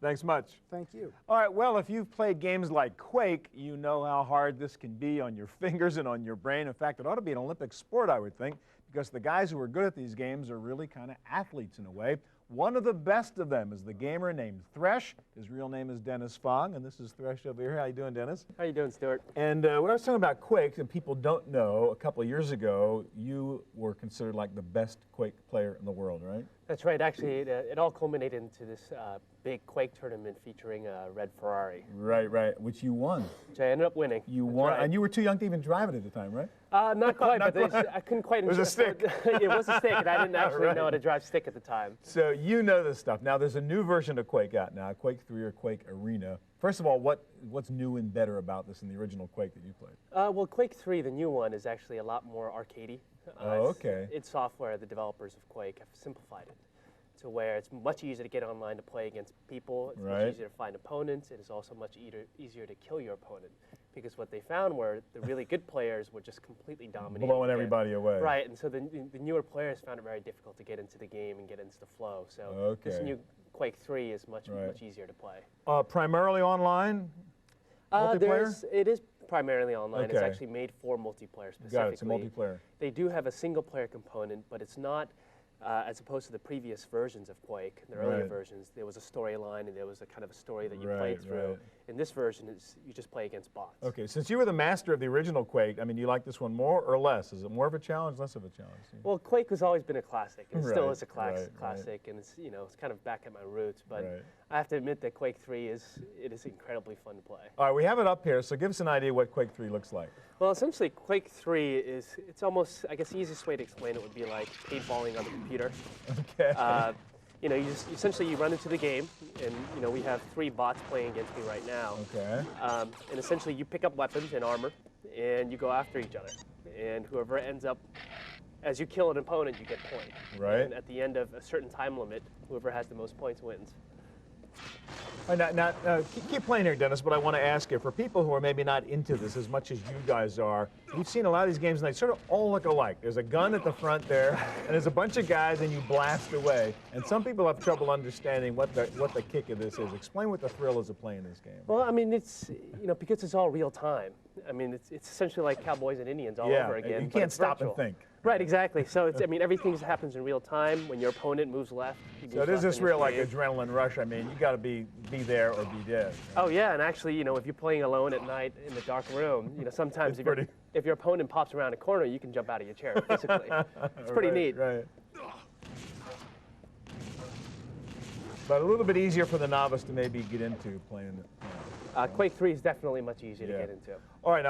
Thanks much. Thank you. All right, well, if you've played games like Quake, you know how hard this can be on your fingers and on your brain. In fact, it ought to be an Olympic sport, I would think, because the guys who are good at these games are really kind of athletes in a way. One of the best of them is the gamer named Thresh. His real name is Dennis Fong, and this is Thresh over here. How you doing, Dennis? How you doing, Stewart? And what I was talking about Quake, and people don't know, a couple of years ago, you were considered like the best Quake player in the world, right? That's right. Actually, it all culminated into this big Quake tournament featuring a red Ferrari. Right, right, which you won. Which I ended up winning. You won, right. And you were too young to even drive it at the time, right? Not quite, Not but quite. I couldn't quite. It was a stick. It was a stick, and I didn't actually Right. know how to drive stick at the time. So you know this stuff. Now, there's a new version of Quake out now, Quake 3 or Quake Arena. First of all, what's new and better about this than the original Quake that you played? Well, Quake 3, the new one, is actually a lot more arcadey. Okay. It's software. The developers of Quake have simplified it to where it's much easier to get online to play against people. It's much easier to find opponents. It is also much easier to kill your opponent, because what they found were the really good players were just completely dominating. Blowing everybody away. Right, and so the newer players found it very difficult to get into the game and get into the flow. So this new Quake 3 is much easier to play. Primarily online? Multiplayer? It is primarily online. Okay. It's actually made for multiplayer specifically. Got it, it's a multiplayer. They do have a single-player component, but it's not, as opposed to the previous versions of Quake, the earlier versions, there was a storyline and there was a kind of a story that you played through. Right. In this version, you just play against bots. Okay, since you were the master of the original Quake, I mean, do you like this one more or less? Is it more of a challenge, less of a challenge? Well, Quake has always been a classic, and it still is a classic, and it's it's kind of back at my roots. But I have to admit that Quake 3 is incredibly fun to play. All right, we have it up here, so give us an idea what Quake 3 looks like. Well, essentially, Quake 3 it's almost, I guess the easiest way to explain it would be like paintballing on the computer. Okay. Essentially you run into the game, and we have 3 bots playing against me right now. Okay. And essentially you pick up weapons and armor, and you go after each other. And whoever ends up, as you kill an opponent, you get points. Right. And at the end of a certain time limit, whoever has the most points wins. All right, now, keep playing here, Dennis, but I want to ask you, for people who are maybe not into this as much as you guys are, we've seen a lot of these games, and they sort of all look alike. There's a gun at the front there, and there's a bunch of guys, and you blast away. And some people have trouble understanding what the kick of this is. Explain what the thrill is of playing this game. Well, I mean, it's, because it's all real time. I mean, it's essentially like Cowboys and Indians all over again. You can't stop and think. Right, exactly. So it's, I mean, everything happens in real time. When your opponent moves left, so it is this real like adrenaline rush. I mean, you got to be there or be dead. Right? Oh yeah, and actually, if you're playing alone at night in the dark room, sometimes if your opponent pops around a corner, you can jump out of your chair physically. It's pretty neat. Right. But a little bit easier for the novice to maybe get into playing it. Quake 3 is definitely much easier to get into. All right.